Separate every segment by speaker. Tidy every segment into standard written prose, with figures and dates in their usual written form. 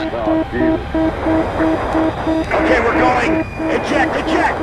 Speaker 1: Oh, Jesus.
Speaker 2: Okay, we're going. Eject, eject.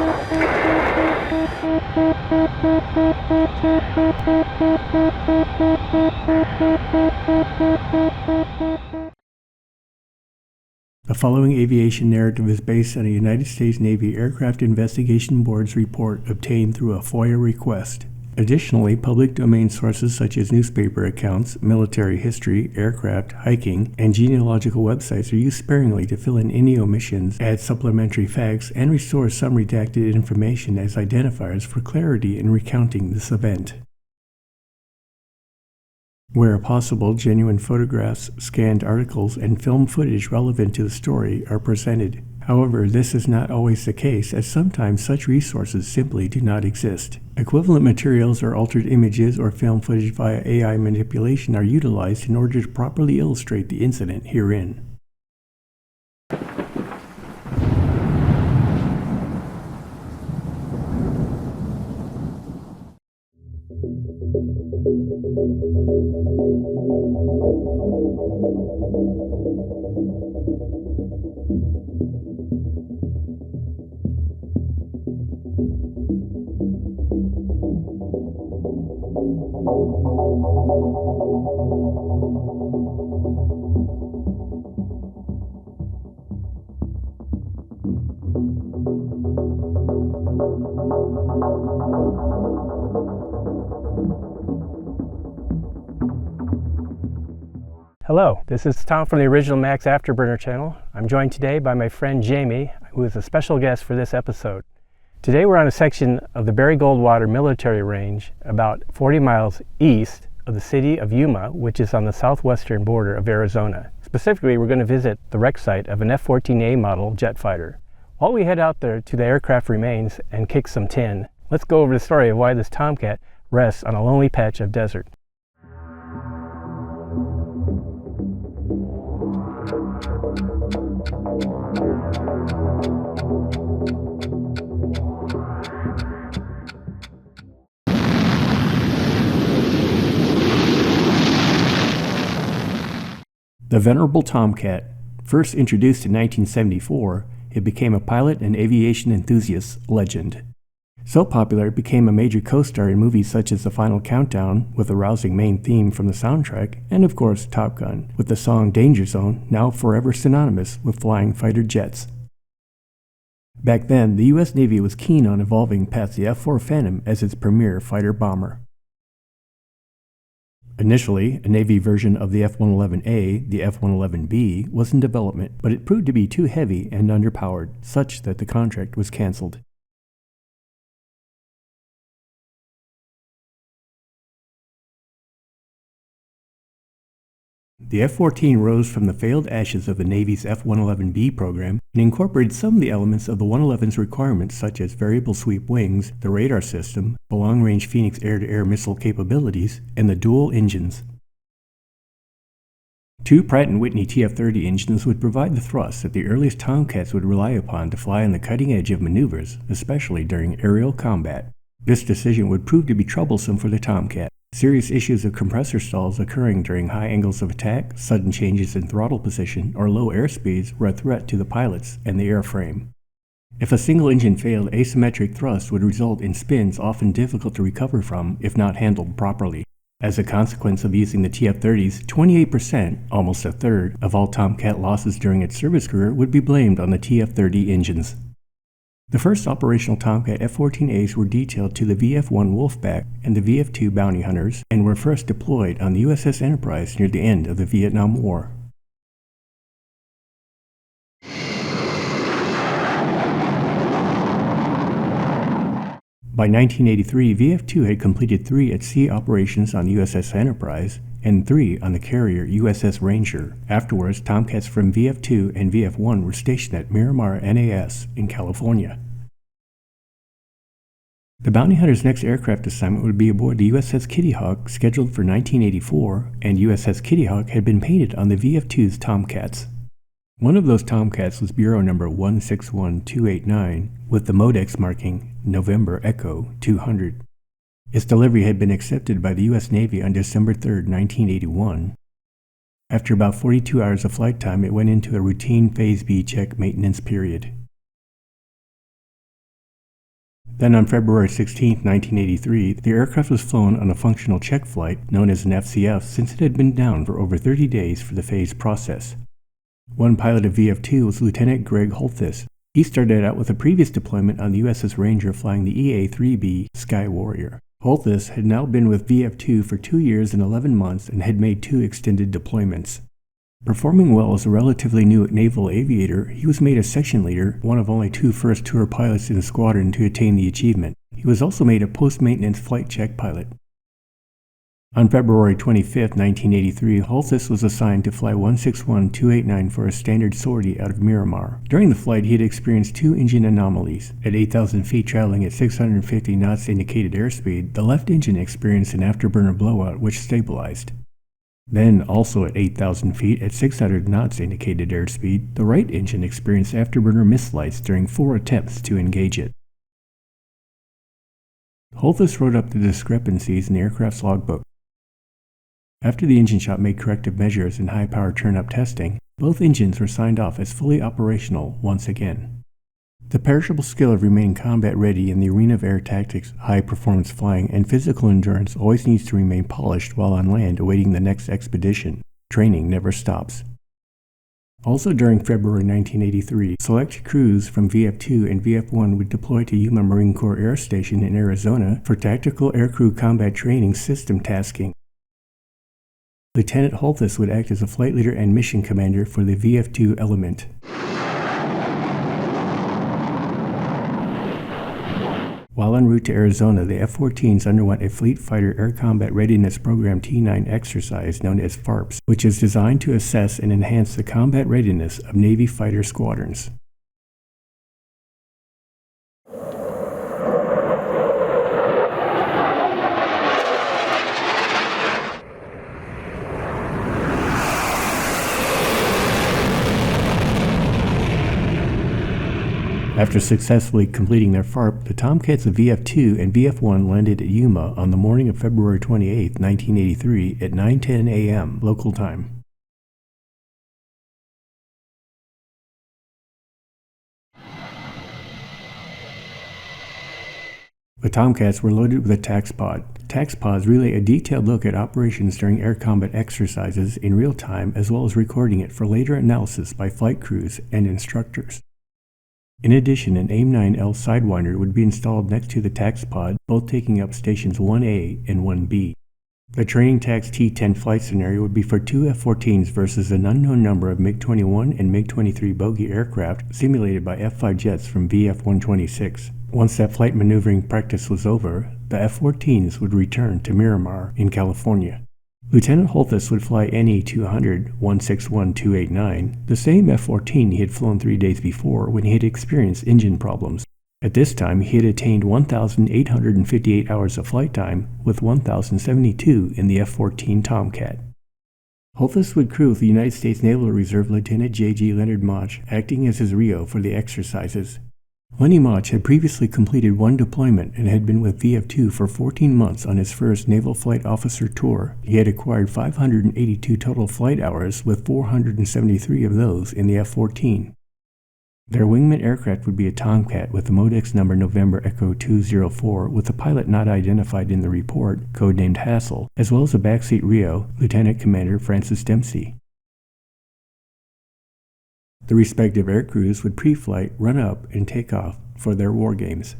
Speaker 3: The following aviation narrative is based on a United States Navy Aircraft Investigation Board's report obtained through a FOIA request. Additionally, public domain sources such as newspaper accounts, military history, aircraft, hiking, and genealogical websites are used sparingly to fill in any omissions, add supplementary facts, and restore some redacted information as identifiers for clarity in recounting this event. Where possible, genuine photographs, scanned articles, and film footage relevant to the story are presented. However, this is not always the case, as sometimes such resources simply do not exist. Equivalent materials or altered images or film footage via AI manipulation are utilized in order to properly illustrate the incident herein.
Speaker 4: Hello, this is Tom from the Original Max Afterburner channel. I'm joined today by my friend Jamie, who is a special guest for this episode. Today we're on a section of the Barry Goldwater military range about 40 miles east of the city of Yuma, which is on the southwestern border of Arizona. Specifically, we're going to visit the wreck site of an F-14A model jet fighter. While we head out there to the aircraft remains and kick some tin, let's go over the story of why this Tomcat rests on a lonely patch of desert.
Speaker 3: The venerable Tomcat, first introduced in 1974, it became a pilot and aviation enthusiast legend. So popular it became a major co-star in movies such as The Final Countdown, with a rousing main theme from the soundtrack, and of course Top Gun, with the song Danger Zone, now forever synonymous with flying fighter jets. Back then, the U.S. Navy was keen on evolving past the F-4 Phantom as its premier fighter bomber. Initially, a Navy version of the F-111A, the F-111B, was in development, but it proved to be too heavy and underpowered, such that the contract was canceled. The F-14 rose from the failed ashes of the Navy's F-111B program and incorporated some of the elements of the 111's requirements, such as variable sweep wings, the radar system, the long-range Phoenix air-to-air missile capabilities, and the dual engines. Two Pratt & Whitney TF-30 engines would provide the thrust that the earliest Tomcats would rely upon to fly on the cutting edge of maneuvers, especially during aerial combat. This decision would prove to be troublesome for the Tomcat. Serious issues of compressor stalls occurring during high angles of attack, sudden changes in throttle position, or low airspeeds were a threat to the pilots and the airframe. If a single engine failed, asymmetric thrust would result in spins often difficult to recover from if not handled properly. As a consequence of using the TF-30s, 28%, almost a third, of all Tomcat losses during its service career would be blamed on the TF-30 engines. The first operational Tomcat F-14As were detailed to the VF-1 Wolfpack and the VF-2 Bounty Hunters and were first deployed on the USS Enterprise near the end of the Vietnam War. By 1983, VF-2 had completed 3 at-sea operations on USS Enterprise and 3 on the carrier USS Ranger. Afterwards, Tomcats from VF-2 and VF-1 were stationed at Miramar NAS in California. The Bounty Hunter's next aircraft assignment would be aboard the USS Kitty Hawk, scheduled for 1984, and USS Kitty Hawk had been painted on the VF-2's Tomcats. One of those Tomcats was Bureau number 161289, with the Modex marking November Echo 200. Its delivery had been accepted by the U.S. Navy on December 3, 1981. After about 42 hours of flight time, it went into a routine Phase B check maintenance period. Then on February 16, 1983, the aircraft was flown on a functional check flight, known as an FCF, since it had been down for over 30 days for the phase process. One pilot of VF-2 was Lieutenant Greg Holthus. He started out with a previous deployment on the USS Ranger flying the EA-3B Sky Warrior. Holthus had now been with VF-2 for 2 years and 11 months and had made 2 extended deployments. Performing well as a relatively new naval aviator, he was made a section leader, one of only 2 first-tour pilots in the squadron to attain the achievement. He was also made a post-maintenance flight check pilot. On February 25, 1983, Holthus was assigned to fly 161-289 for a standard sortie out of Miramar. During the flight, he had experienced 2 engine anomalies. At 8,000 feet traveling at 650 knots indicated airspeed, the left engine experienced an afterburner blowout which stabilized. Then, also at 8,000 feet at 600 knots indicated airspeed, the right engine experienced afterburner mislights during 4 attempts to engage it. Holthus wrote up the discrepancies in the aircraft's logbook. After the engine shop made corrective measures in high-power turn-up testing, both engines were signed off as fully operational once again. The perishable skill of remaining combat-ready in the arena of air tactics, high-performance flying, and physical endurance always needs to remain polished while on land awaiting the next expedition. Training never stops. Also during February 1983, select crews from VF-2 and VF-1 would deploy to Yuma Marine Corps Air Station in Arizona for tactical aircrew combat training system tasking. Lieutenant Holthus would act as a flight leader and mission commander for the VF-2 element. While en route to Arizona, the F-14s underwent a Fleet Fighter Air Combat Readiness Program T9 exercise known as FARPS, which is designed to assess and enhance the combat readiness of Navy fighter squadrons. After successfully completing their FARP, the Tomcats of VF-2 and VF-1 landed at Yuma on the morning of February 28, 1983 at 9:10 a.m. local time. The Tomcats were loaded with a tax pod. Tax pods relay a detailed look at operations during air combat exercises in real time, as well as recording it for later analysis by flight crews and instructors. In addition, an AIM-9L Sidewinder would be installed next to the tax pod, both taking up stations 1A and 1B. The training tax T-10 flight scenario would be for 2 F-14s versus an unknown number of MiG-21 and MiG-23 bogey aircraft simulated by F-5 jets from VF-126. Once that flight maneuvering practice was over, the F-14s would return to Miramar in California. Lieutenant Holthus would fly NE-200 161-289, the same F-14 he had flown 3 days before when he had experienced engine problems. At this time, he had attained 1,858 hours of flight time, with 1,072 in the F-14 Tomcat. Holthus would crew with the United States Naval Reserve Lieutenant J.G. Leonard Mach, acting as his RIO for the exercises. Lenny Mach had previously completed 1 deployment and had been with VF-2 for 14 months on his first Naval Flight Officer tour. He had acquired 582 total flight hours, with 473 of those in the F-14. Their wingman aircraft would be a Tomcat with the Modex number November Echo 204, with a pilot not identified in the report, codenamed Hassel, as well as a backseat RIO, Lieutenant Commander Francis Dempsey. The respective air crews would pre-flight, run up, and take off for their war games.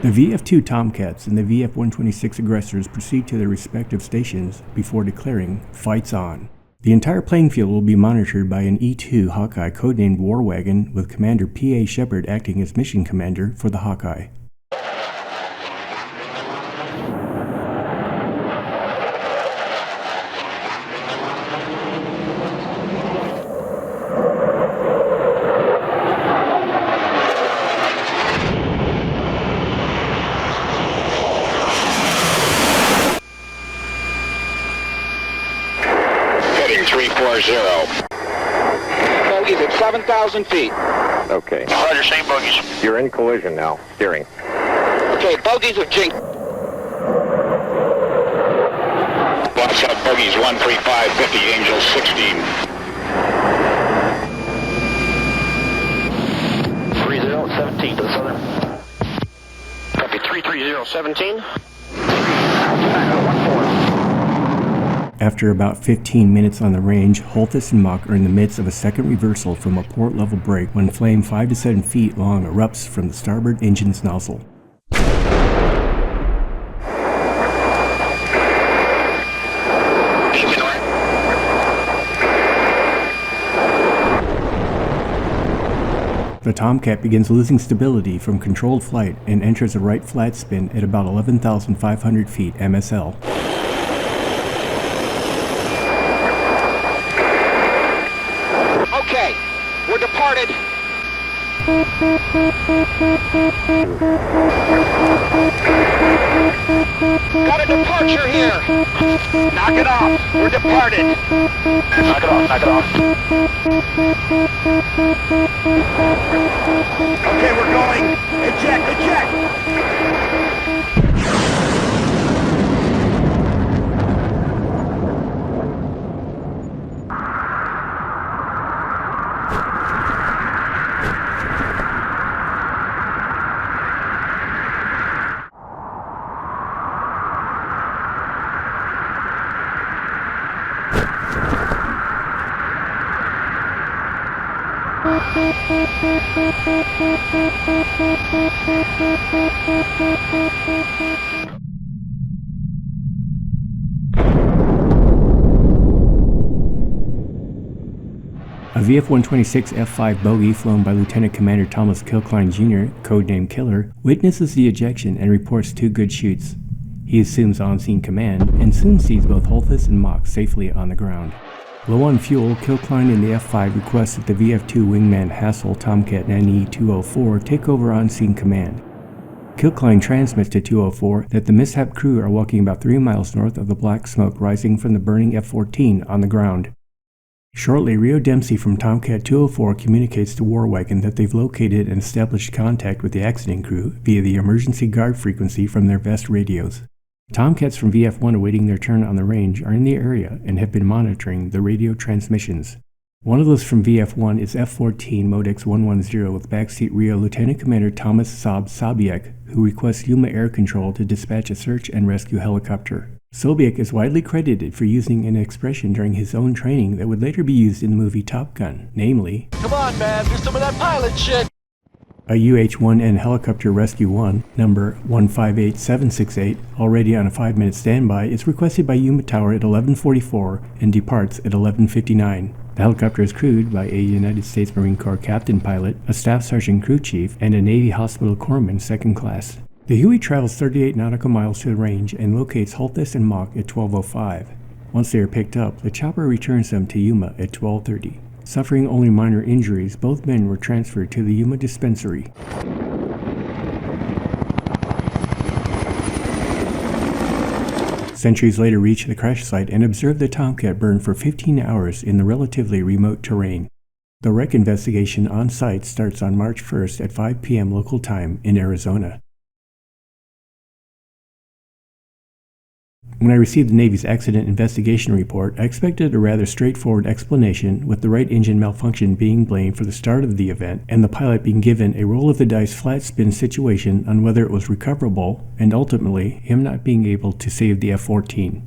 Speaker 3: The VF-2 Tomcats and the VF-126 aggressors proceed to their respective stations before declaring, "Fights on." The entire playing field will be monitored by an E-2 Hawkeye codenamed War Wagon, with Commander P.A. Shepard acting as mission commander for the Hawkeye.
Speaker 2: Heading 340.
Speaker 1: Bogies at 7,000 feet.
Speaker 5: Okay.
Speaker 2: Roger, same bogies.
Speaker 5: You're in collision now. Steering.
Speaker 1: Okay, bogies have jinked.
Speaker 2: Watch out, bogies 135, 50, Angel 16.
Speaker 5: 3017 to the southern.
Speaker 2: Copy 33017.
Speaker 3: After about 15 minutes on the range, Holthus and Mach are in the midst of a second reversal from a port level break when flame 5 to 7 feet long erupts from the starboard engine's nozzle. The Tomcat begins losing stability from controlled flight and enters a right flat spin at about 11,500 feet MSL.
Speaker 1: Okay, we're departed. Got a departure here.
Speaker 2: Knock it off. We're departed.
Speaker 5: Knock it off, knock it off.
Speaker 2: Okay, we're going. Eject, eject.
Speaker 3: A VF-126 F-5 bogey flown by Lieutenant Commander Thomas Kilcline Jr., codenamed Killer, witnesses the ejection and reports 2 good shoots. He assumes on-scene command and soon sees both Holthus and Mach safely on the ground. Low on fuel, Kilcline and the F-5 request that the VF-2 wingman Hassel Tomcat NE-204 take over on-scene command. Kilcline transmits to 204 that the mishap crew are walking about 3 miles north of the black smoke rising from the burning F-14 on the ground. Shortly, Rio Dempsey from Tomcat 204 communicates to War Wagon that they've located and established contact with the accident crew via the emergency guard frequency from their vest radios. Tomcats from VF-1 awaiting their turn on the range are in the area and have been monitoring the radio transmissions. One of those from VF-1 is F-14 Modex 110 with backseat Rio Lieutenant Commander Thomas Sabiek, who requests Yuma Air Control to dispatch a search and rescue helicopter. Sobiek is widely credited for using an expression during his own training that would later be used in the movie Top Gun, namely,
Speaker 1: Come on, man, do some of that pilot shit.
Speaker 3: a UH-1N Helicopter Rescue 1, number 158768, already on a 5-minute standby, is requested by Yuma Tower at 11:44 and departs at 11:59. The helicopter is crewed by a United States Marine Corps captain pilot, a staff sergeant crew chief, and a Navy hospital corpsman second class. The Huey travels 38 nautical miles to the range and locates Holthus and Mach at 12:05. Once they are picked up, the chopper returns them to Yuma at 12:30. Suffering only minor injuries, both men were transferred to the Yuma dispensary. Sentries later reach the crash site and observe the Tomcat burn for 15 hours in the relatively remote terrain. The wreck investigation on site starts on March 1st at 5 p.m. local time in Arizona. When I received the Navy's accident investigation report, I expected a rather straightforward explanation, with the right engine malfunction being blamed for the start of the event and the pilot being given a roll-of-the-dice flat spin situation on whether it was recoverable, and ultimately him not being able to save the F-14.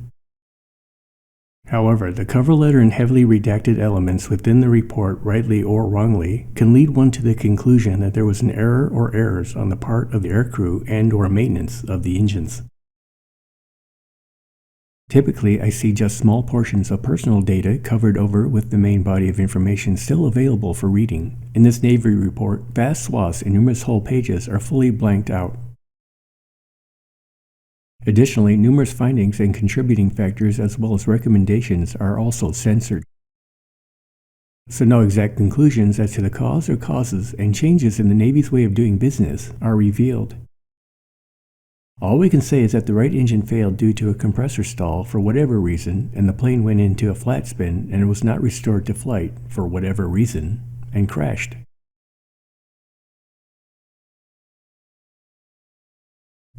Speaker 3: However, the cover letter and heavily redacted elements within the report, rightly or wrongly, can lead one to the conclusion that there was an error or errors on the part of the aircrew and/or maintenance of the engines. Typically, I see just small portions of personal data covered over with the main body of information still available for reading. In this Navy report, vast swaths and numerous whole pages are fully blanked out. Additionally, numerous findings and contributing factors as well as recommendations are also censored. So no exact conclusions as to the cause or causes and changes in the Navy's way of doing business are revealed. All we can say is that the right engine failed due to a compressor stall for whatever reason, and the plane went into a flat spin and it was not restored to flight for whatever reason, and crashed.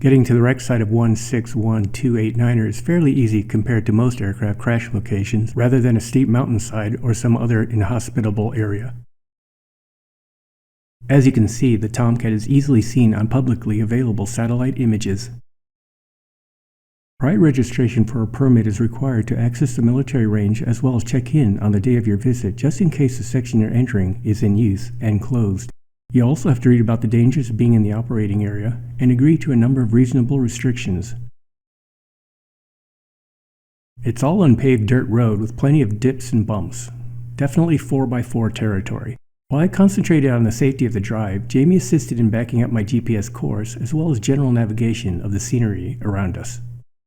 Speaker 3: Getting to the wreck site of 161289er is fairly easy compared to most aircraft crash locations, rather than a steep mountainside or some other inhospitable area. As you can see, the Tomcat is easily seen on publicly available satellite images. Prior registration for a permit is required to access the military range as well as check in on the day of your visit just in case the section you're entering is in use and closed. You also have to read about the dangers of being in the operating area and agree to a number of reasonable restrictions. It's all unpaved dirt road with plenty of dips and bumps. Definitely 4x4 territory. While I concentrated on the safety of the drive, Jamie assisted in backing up my GPS course as well as general navigation of the scenery around us.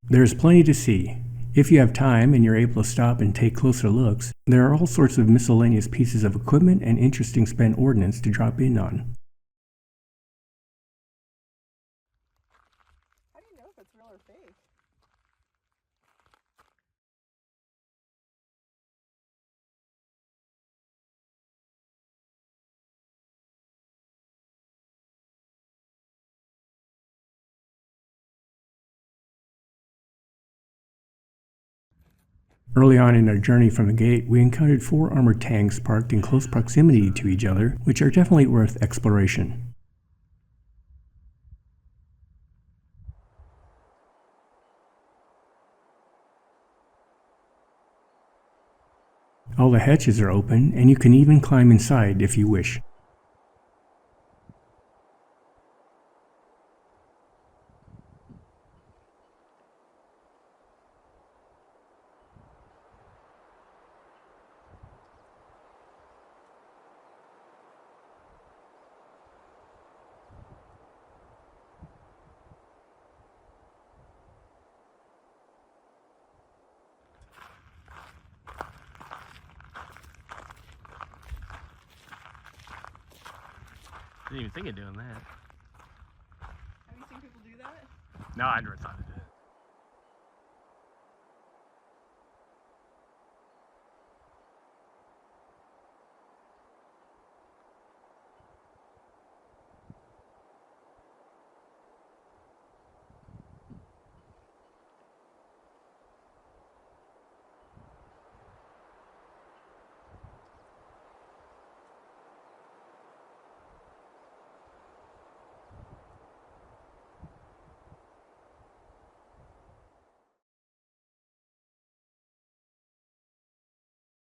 Speaker 3: There is plenty to see. If you have time and you're able to stop and take closer looks, there are all sorts of miscellaneous pieces of equipment and interesting spent ordnance to drop in on.
Speaker 6: How do you know if it's real or fake?
Speaker 3: Early on in our journey from the gate, we encountered 4 armored tanks parked in close proximity to each other, which are definitely worth exploration. All the hatches are open, and you can even climb inside if you wish.
Speaker 4: Didn't even think of doing that.
Speaker 6: Have you seen people do that?
Speaker 4: No, I never thought of it.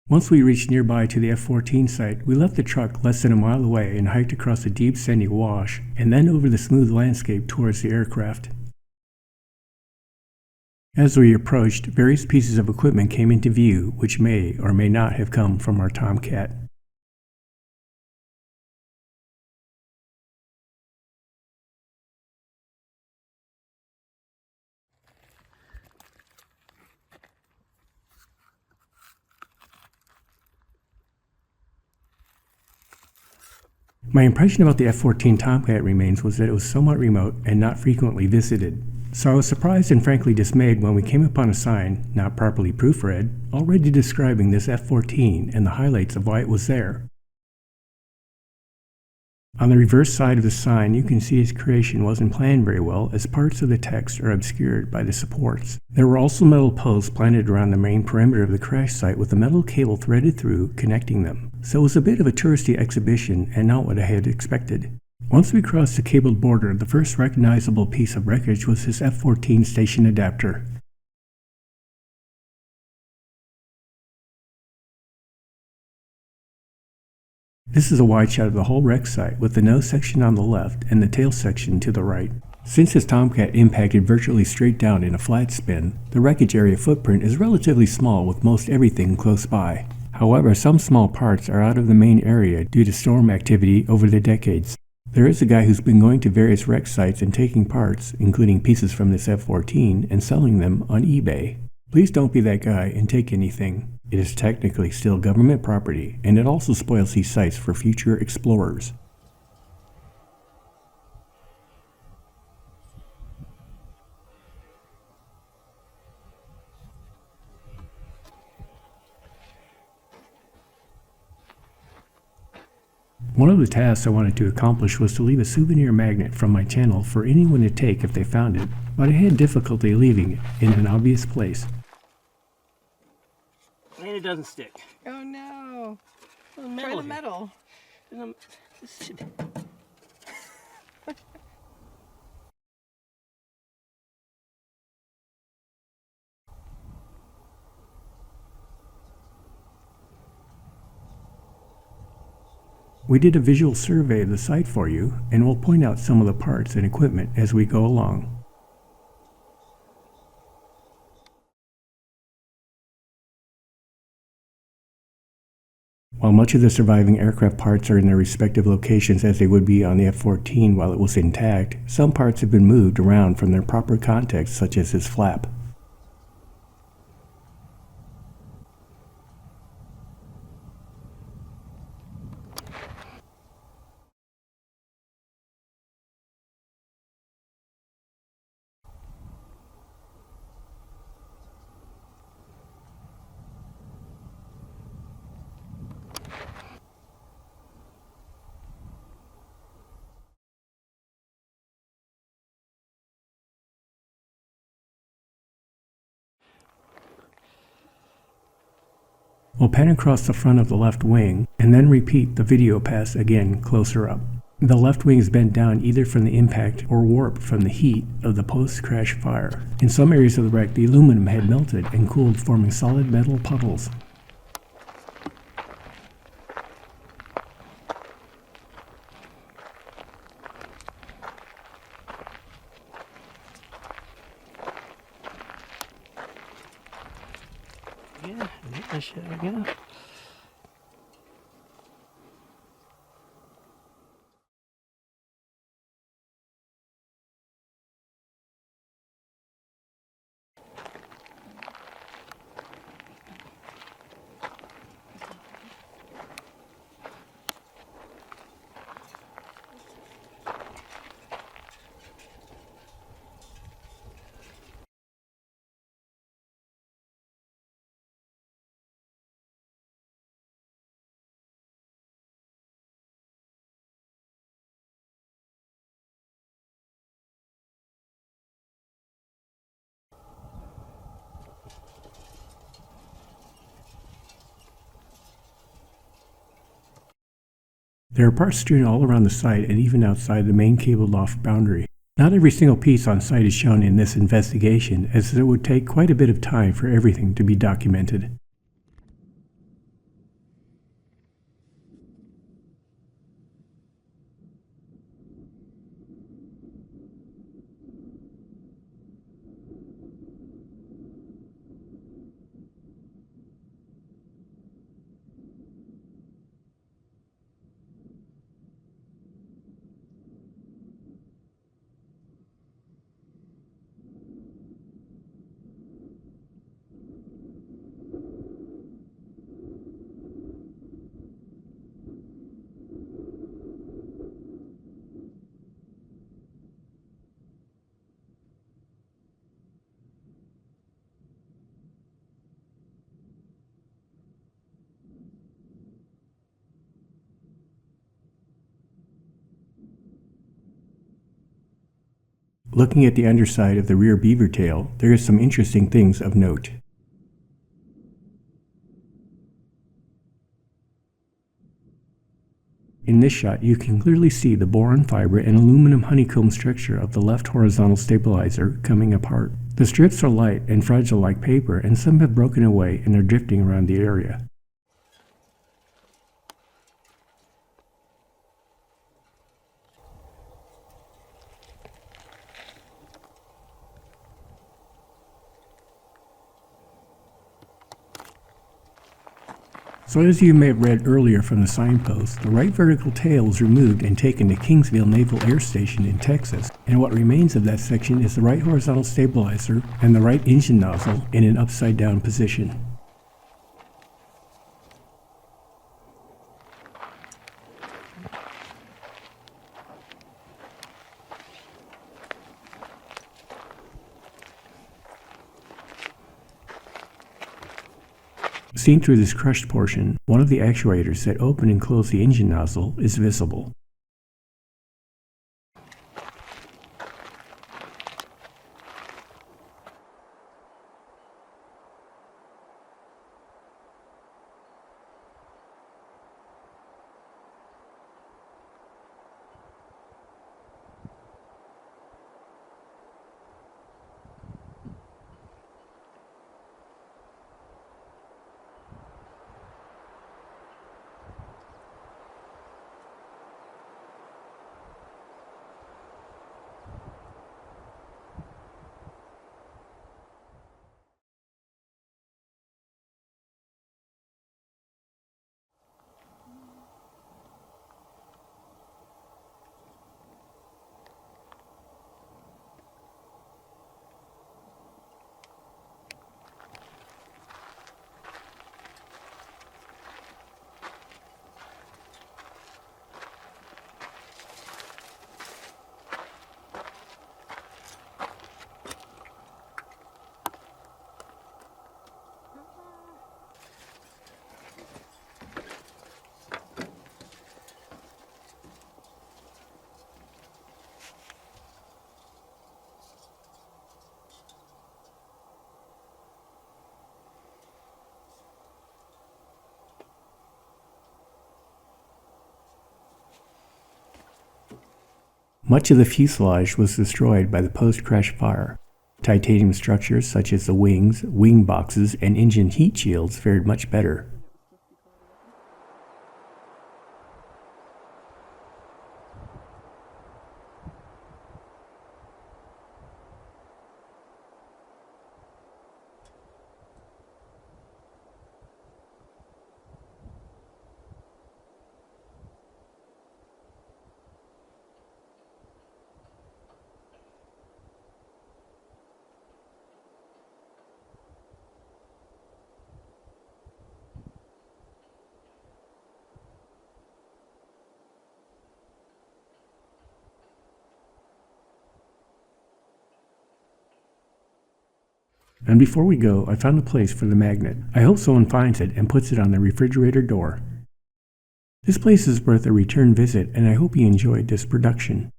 Speaker 3: Once we reached nearby to the F-14 site, we left the truck less than a mile away and hiked across a deep sandy wash, and then over the smooth landscape towards the aircraft. As we approached, various pieces of equipment came into view, which may or may not have come from our Tomcat. My impression about the F-14 Tomcat remains was that it was somewhat remote and not frequently visited. So I was surprised and frankly dismayed when we came upon a sign, not properly proofread, already describing this F-14 and the highlights of why it was there. On the reverse side of the sign, you can see its creation wasn't planned very well, as parts of the text are obscured by the supports. There were also metal posts planted around the main perimeter of the crash site with a metal cable threaded through, connecting them. So it was a bit of a touristy exhibition and not what I had expected. Once we crossed the cabled border, the first recognizable piece of wreckage was his F-14 station adapter. This is a wide shot of the whole wreck site with the nose section on the left and the tail section to the right. Since this Tomcat impacted virtually straight down in a flat spin, the wreckage area footprint is relatively small with most everything close by. However, some small parts are out of the main area due to storm activity over the decades. There is a guy who's been going to various wreck sites and taking parts, including pieces from this F-14, and selling them on eBay. Please don't be that guy and take anything. It is technically still government property, and it also spoils these sites for future explorers. One of the tasks I wanted to accomplish was to leave a souvenir magnet from my channel for anyone to take if they found it, but I had difficulty leaving it in an obvious place.
Speaker 4: And it doesn't stick.
Speaker 6: Oh no.
Speaker 4: Try
Speaker 6: Try the metal.
Speaker 3: We did a visual survey of the site for you, and we'll point out some of the parts and equipment as we go along. While much of the surviving aircraft parts are in their respective locations as they would be on the F-14 while it was intact, some parts have been moved around from their proper context, such as this flap. We'll pan across the front of the left wing, and then repeat the video pass again closer up. The left wing is bent down either from the impact or warped from the heat of the post-crash fire. In some areas of the wreck, the aluminum had melted and cooled, forming solid metal puddles.
Speaker 4: Yeah, that shit again.
Speaker 3: There are parts strewn all around the site and even outside the main cable loft boundary. Not every single piece on site is shown in this investigation, as it would take quite a bit of time for everything to be documented. Looking at the underside of the rear beaver tail, there is some interesting things of note. In this shot, you can clearly see the boron fiber and aluminum honeycomb structure of the left horizontal stabilizer coming apart. The strips are light and fragile like paper, and some have broken away and are drifting around the area. So as you may have read earlier from the signpost, the right vertical tail was removed and taken to Kingsville Naval Air Station in Texas, and what remains of that section is the right horizontal stabilizer and the right engine nozzle in an upside down position. Seen through this crushed portion, one of the actuators that open and close the engine nozzle is visible. Much of the fuselage was destroyed by the post-crash fire. Titanium structures such as the wings, wing boxes, and engine heat shields fared much better. And before we go, I found a place for the magnet. I hope someone finds it and puts it on the refrigerator door. This place is worth a return visit, and I hope you enjoyed this production.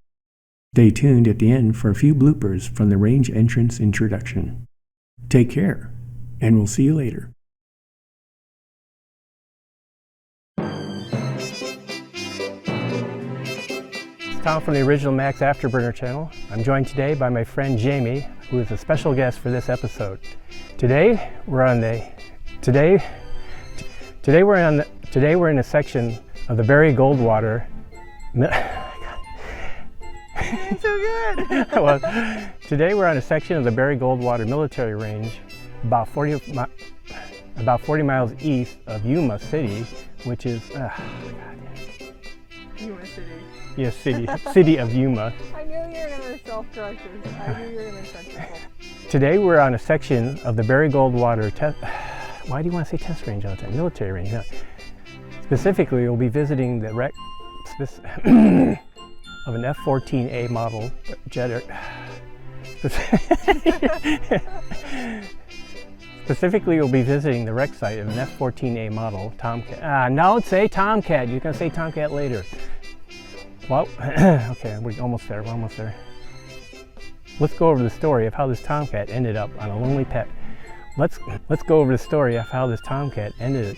Speaker 3: Stay tuned at the end for a few bloopers from the range entrance introduction. Take care, and we'll see you later.
Speaker 4: Tom from the original Max Afterburner channel. I'm joined today by my friend Jamie, who is a special guest for this episode. Today we're in a section of the Barry Goldwater.
Speaker 6: So good.
Speaker 4: Well, today we're on a section of the Barry Goldwater military range, about 40 miles east of Yuma City, which is
Speaker 6: Yuma City.
Speaker 4: yes, city of Yuma.
Speaker 6: I knew you were going to self-correct yourself. I knew you were going to correct yourself.
Speaker 4: Today we're on a section of the Barry Goldwater test. Why do you want to say test range all the time? Military range. No. Specifically, we'll be visiting the wreck of an F-14A model jet. Specifically, we'll be visiting the wreck site of an F-14A model Tomcat. No, say Tomcat. You're gonna say Tomcat later. Well, okay, we're almost there. We're almost there. Let's go over the story of how this Tomcat ended up on a lonely patch. Let's go over the story of how this Tomcat ended.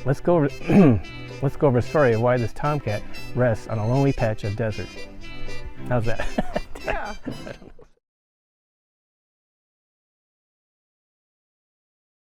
Speaker 4: Let's go over the story of why this Tomcat rests on a lonely patch of desert. How's that?
Speaker 6: Yeah.